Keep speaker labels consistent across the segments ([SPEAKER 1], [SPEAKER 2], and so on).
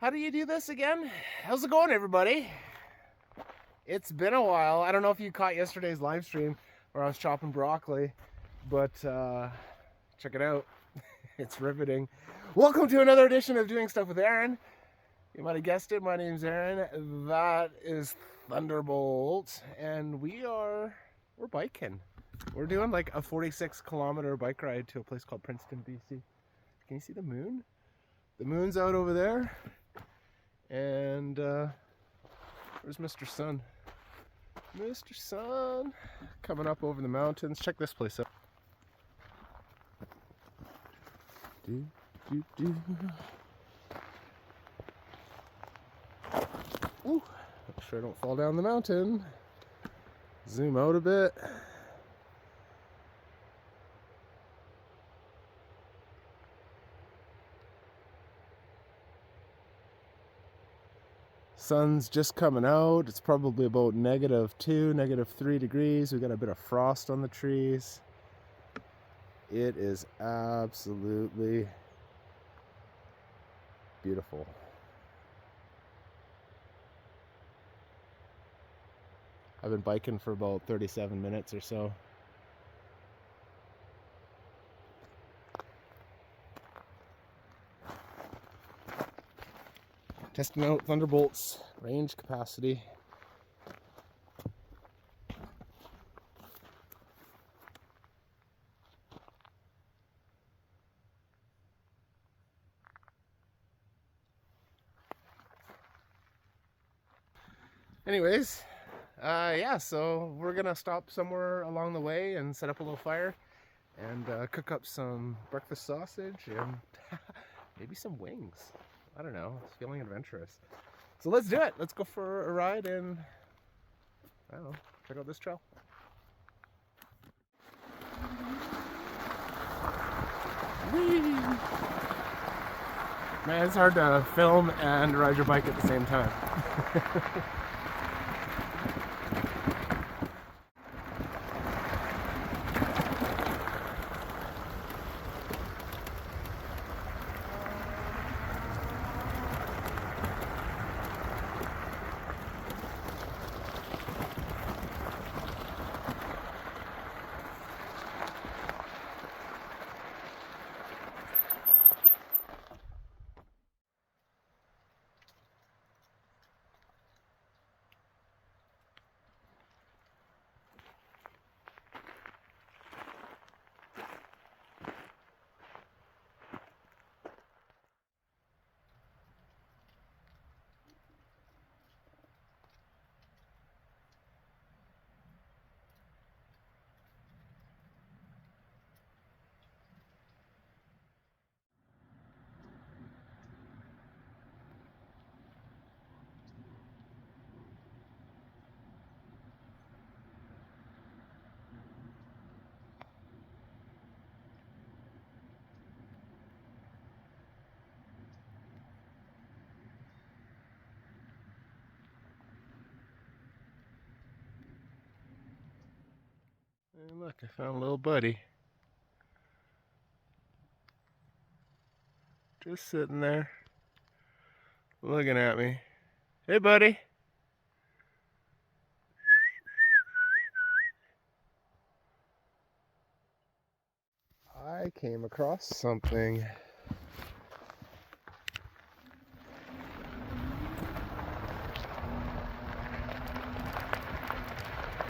[SPEAKER 1] How do you do this again? How's it going, everybody? It's been a while. I don't know if you caught yesterday's live stream where I was chopping broccoli, but check it out. It's riveting. Welcome to another edition of Doing Stuff with Aaron. You might have guessed it. My name's Aaron. That is Thunderbolt, and we're biking. We're doing like a 46-kilometer bike ride to a place called Princeton, BC. Can you see the moon? The moon's out over there. And where's Mr. Sun? Mr. Sun coming up over the mountains. Check this place out. Ooh, make sure I don't fall down the mountain. Zoom out a bit. Sun's just coming out. It's probably about -2, -3 degrees. We got a bit of frost on the trees. It is absolutely beautiful. I've been biking for about 37 minutes or so. Testing out Thunderbolt's range capacity. Anyways, yeah, so we're gonna stop somewhere along the way and set up a little fire and cook up some breakfast sausage and maybe some wings. I don't know, it's feeling adventurous. So let's do it. Let's go for a ride and, I don't know, check out this trail. Whee! Man, it's hard to film and ride your bike at the same time. And look, I found a little buddy. Just sitting there, looking at me. Hey, buddy. I came across something.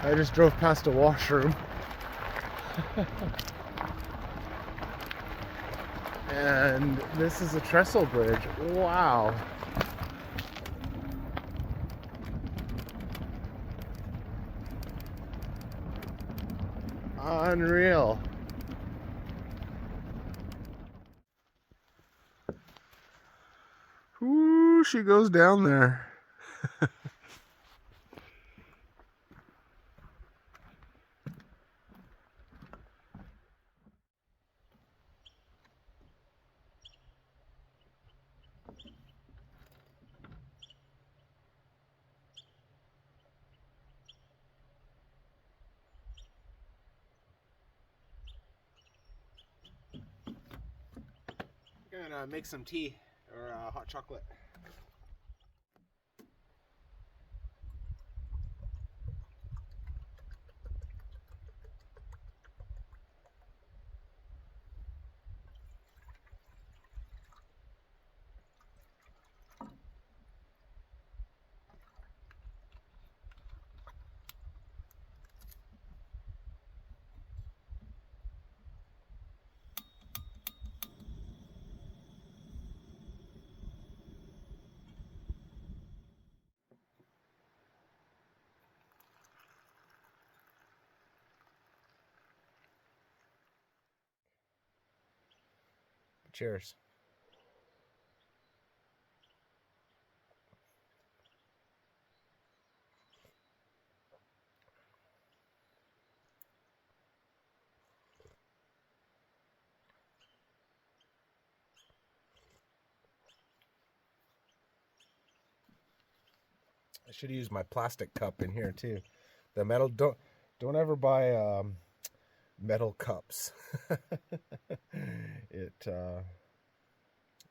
[SPEAKER 1] I just drove past a washroom. And this is a Trestle Bridge. Wow. Unreal. Ooh, she goes down there. Gonna make some tea or hot chocolate. Cheers. I should use my plastic cup in here too. The metal, don't ever buy metal cups. It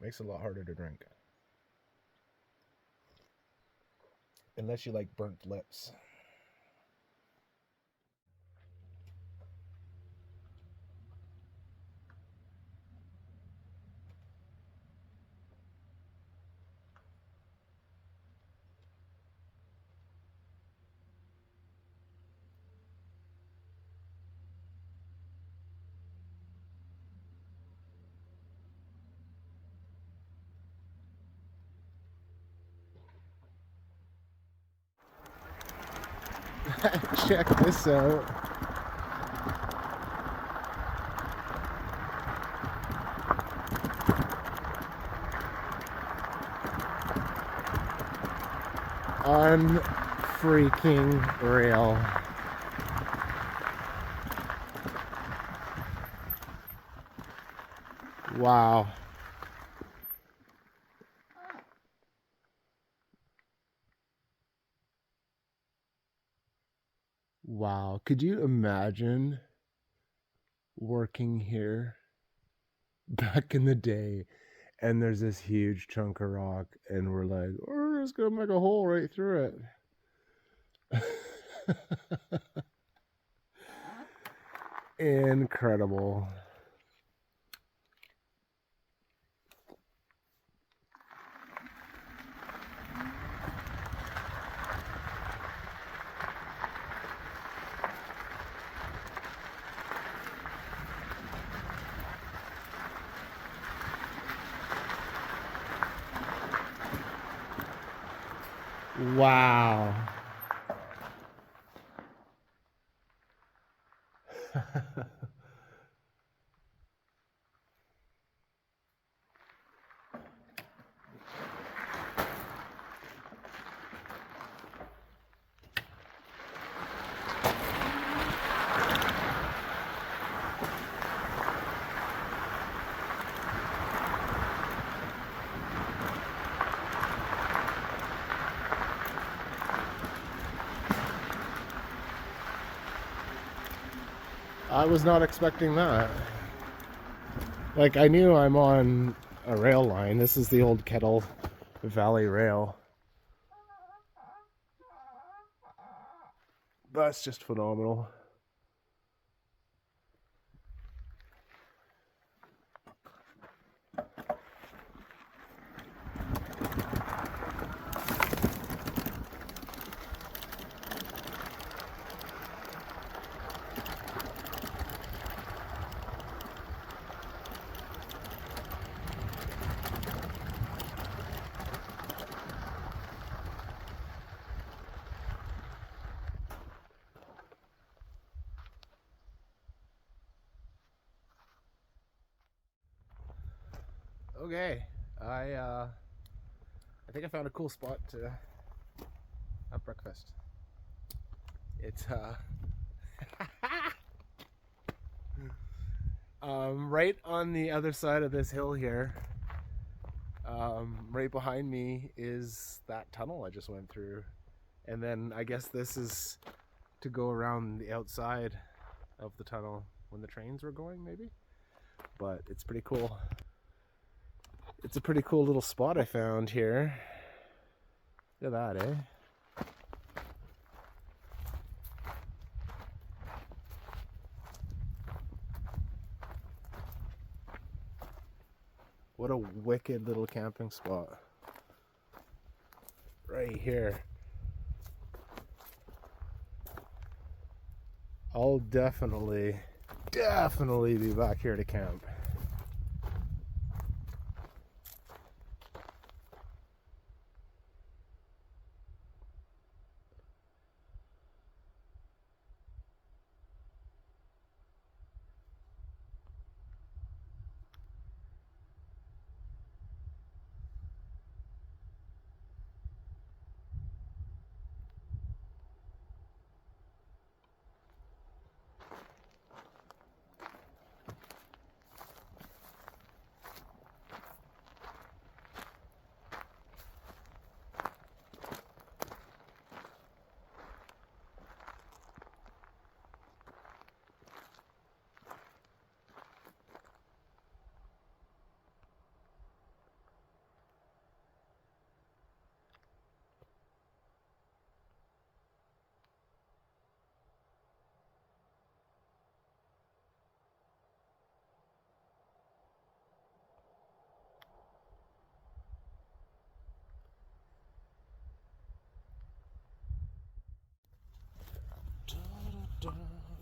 [SPEAKER 1] makes it a lot harder to drink. Unless you like burnt lips. Check this out. Unfreaking real. Wow. Wow. Could you imagine working here back in the day and there's this huge chunk of rock and we're like, oh, we're just gonna make a hole right through it. Incredible. Wow. I was not expecting that. Like, I knew I'm on a rail line. This is the old Kettle Valley rail. That's just phenomenal. Okay, I think I found a cool spot to have breakfast. It's right on the other side of this hill here. Right behind me is that tunnel I just went through, and then I guess this is to go around the outside of the tunnel when the trains were going, maybe. But it's pretty cool. It's a pretty cool little spot I found here. Look at that, eh? What a wicked little camping spot. Right here. I'll definitely be back here to camp.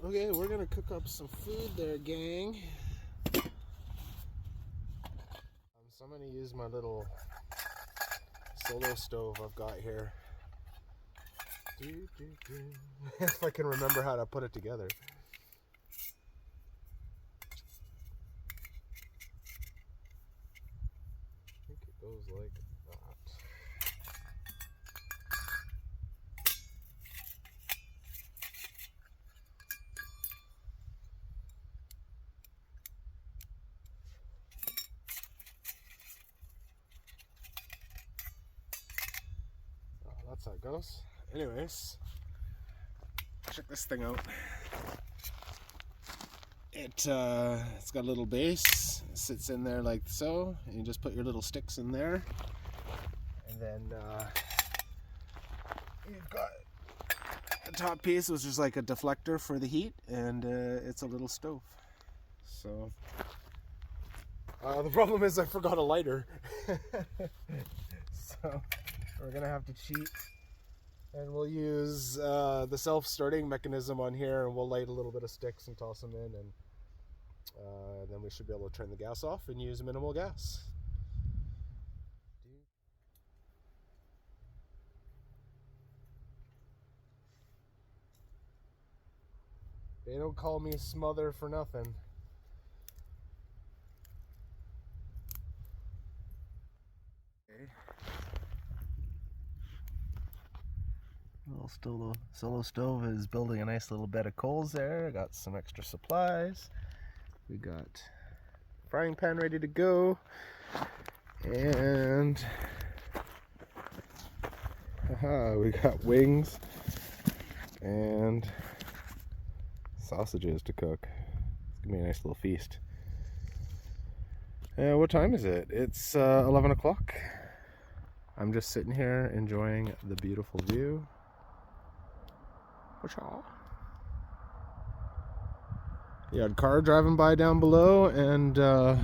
[SPEAKER 1] Okay, we're gonna cook up some food there, gang. So I'm gonna use my little solo stove I've got here. If I can remember how to put it together. I think it goes like that. That's how it goes. Anyways, check this thing out. It's got a little base. It sits in there like so, and you just put your little sticks in there, and then you've got the top piece, which is like a deflector for the heat, and it's a little stove. So the problem is I forgot a lighter, so we're gonna have to cheat, and we'll use the self-starting mechanism on here, and we'll light a little bit of sticks and toss them in, and then we should be able to turn the gas off and use minimal gas. They don't call me Smother for nothing. Little solo stove is building a nice little bed of coals there. I got some extra supplies. We got frying pan ready to go, and we got wings and sausages to cook. It's gonna be a nice little feast. What time is it? It's 11 o'clock. I'm just sitting here enjoying the beautiful view. You had a car driving by down below, and not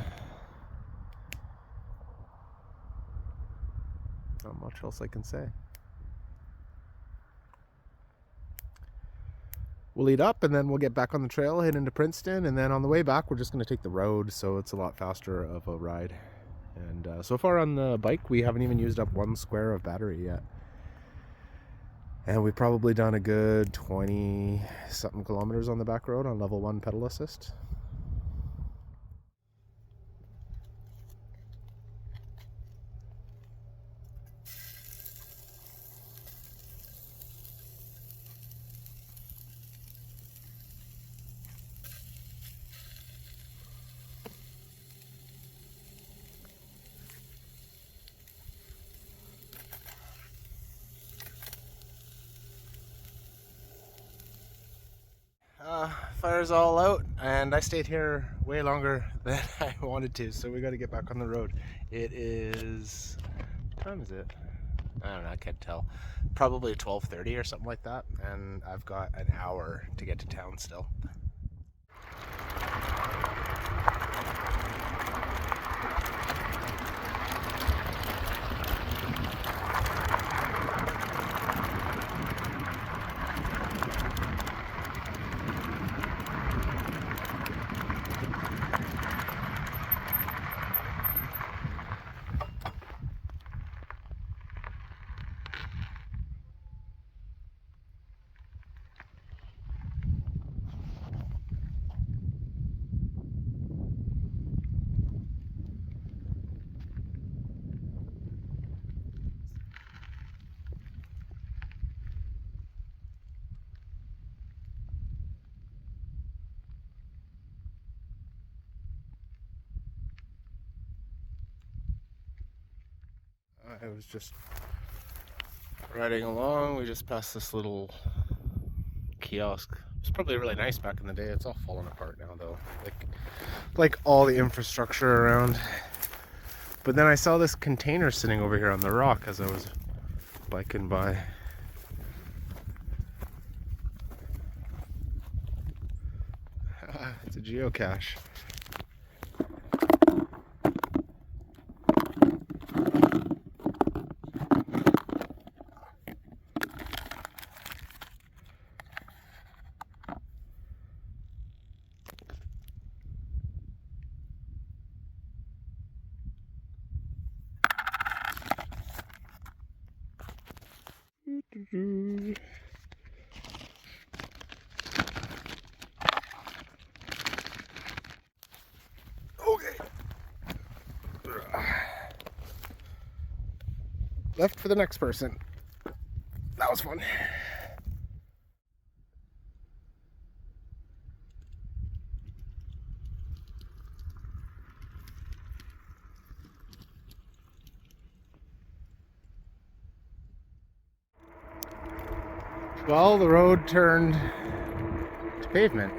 [SPEAKER 1] much else I can say. We'll eat up, and then we'll get back on the trail, head into Princeton, and then on the way back we're just going to take the road, so it's a lot faster of a ride. And so far on the bike we haven't even used up 1 square of battery yet. And we've probably done a good 20-something kilometers on the back road on level 1 pedal assist. Fire's all out, and I stayed here way longer than I wanted to, so we got to get back on the road. It is, what time is it? I don't know, I can't tell. Probably 12:30 or something like that, and I've got an hour to get to town still. I was just riding along. We just passed this little kiosk. It's probably really nice back in the day. It's all falling apart now, though. Like all the infrastructure around. But then I saw this container sitting over here on the rock as I was biking by. It's a geocache. left for the next person. That was fun. Well, the road turned to pavement.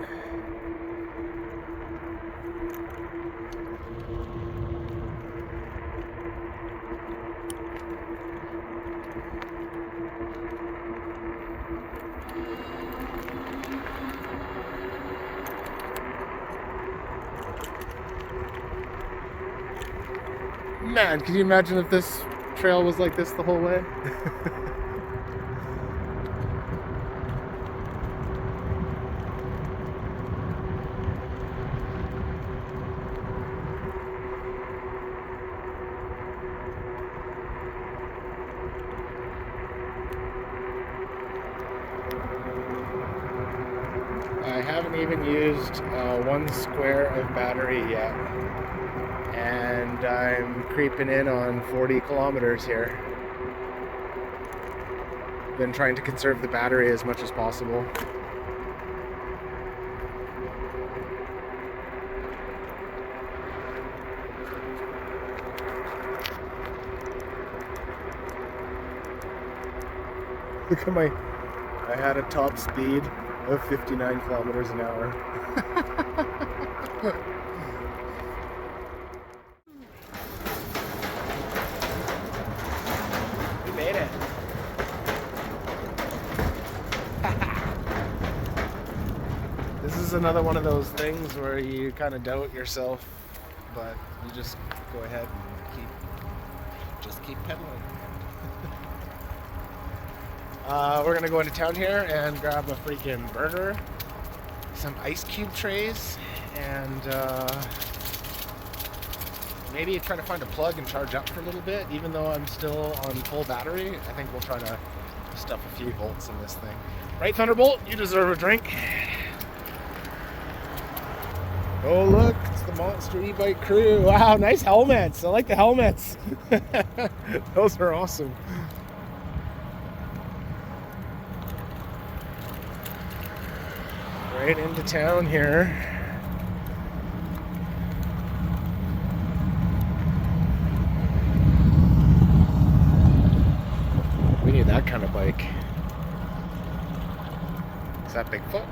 [SPEAKER 1] Man, can you imagine if this trail was like this the whole way? I haven't even used 1 square of battery yet, and I'm creeping in on 40 kilometers here. Been trying to conserve the battery as much as possible. Look at I had a top speed of 59 kilometers an hour. We made it. This is another one of those things where you kind of doubt yourself, but you just go ahead and keep pedaling. We're gonna go into town here and grab a freaking burger, some ice cube trays, and maybe try to find a plug and charge up for a little bit. Even though I'm still on full battery, I think we'll try to stuff a few volts in this thing. Right, Thunderbolt? You deserve a drink. Oh look, it's the Monster e-bike crew. Wow, nice helmets. I like the helmets. Those are awesome. Right into town here. We need that kind of bike. Is that Bigfoot?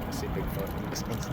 [SPEAKER 1] I see Bigfoot in the distance.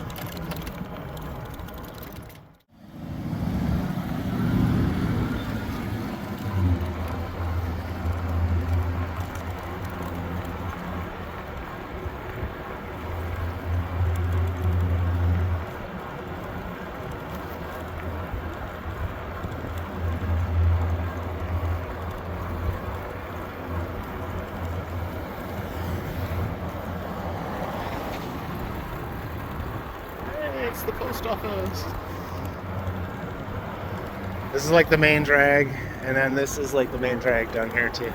[SPEAKER 1] It's the post office. This is like the main drag, and then this is like the main drag down here too.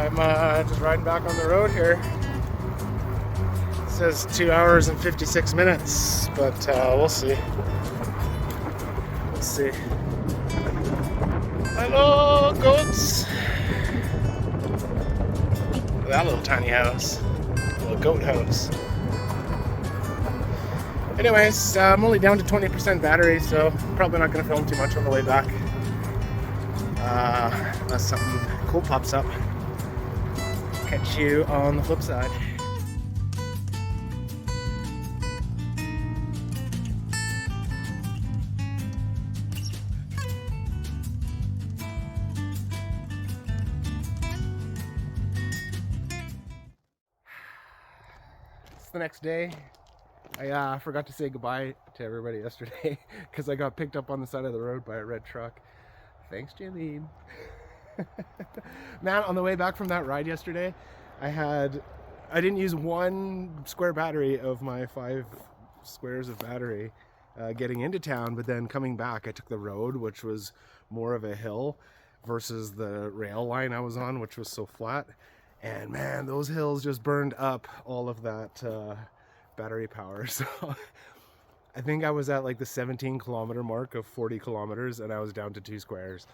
[SPEAKER 1] I'm just riding back on the road here. It says 2 hours and 56 minutes, but we'll see. Let's see. Hello, goats. That little tiny house. Little goat house. Anyways, I'm only down to 20% battery, so probably not going to film too much on the way back. Unless something cool pops up. Catch you on the flip side. It's the next day. I forgot to say goodbye to everybody yesterday because I got picked up on the side of the road by a red truck. Thanks, Jaylene. Man, on the way back from that ride yesterday, I didn't use one square battery of my 5 squares of battery getting into town, but then coming back I took the road, which was more of a hill, versus the rail line I was on, which was so flat. And man, those hills just burned up all of that battery power. So I think I was at like the 17-kilometer mark of 40 kilometers and I was down to 2 squares.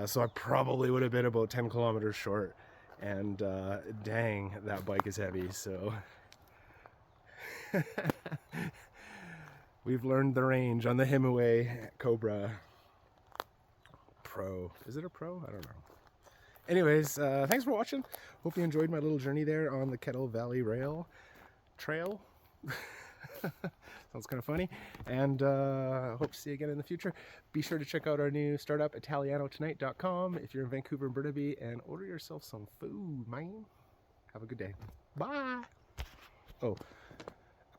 [SPEAKER 1] So I probably would have been about 10 kilometers short. And dang, that bike is heavy. So we've learned the range on the Himiway Cobra Pro. Is it a Pro? I don't know. Anyways, thanks for watching. Hope you enjoyed my little journey there on the Kettle Valley Rail Trail. Sounds kind of funny. And hope to see you again in the future. Be sure to check out our new startup, italianotonight.com, if you're in Vancouver and Burnaby, and order yourself some food, man. Have a good day. Bye. Oh,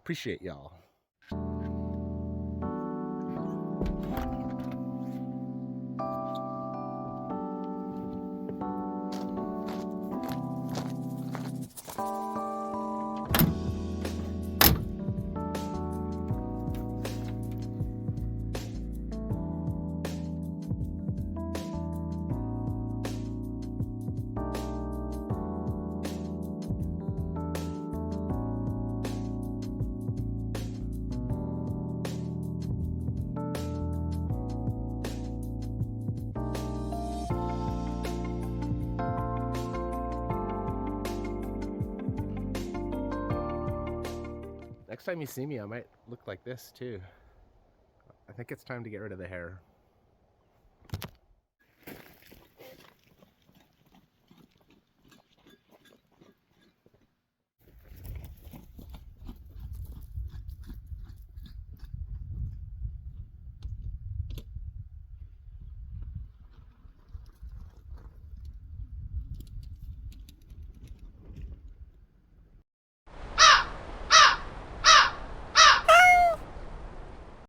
[SPEAKER 1] appreciate y'all. Next time you see me, I might look like this too. I think it's time to get rid of the hair.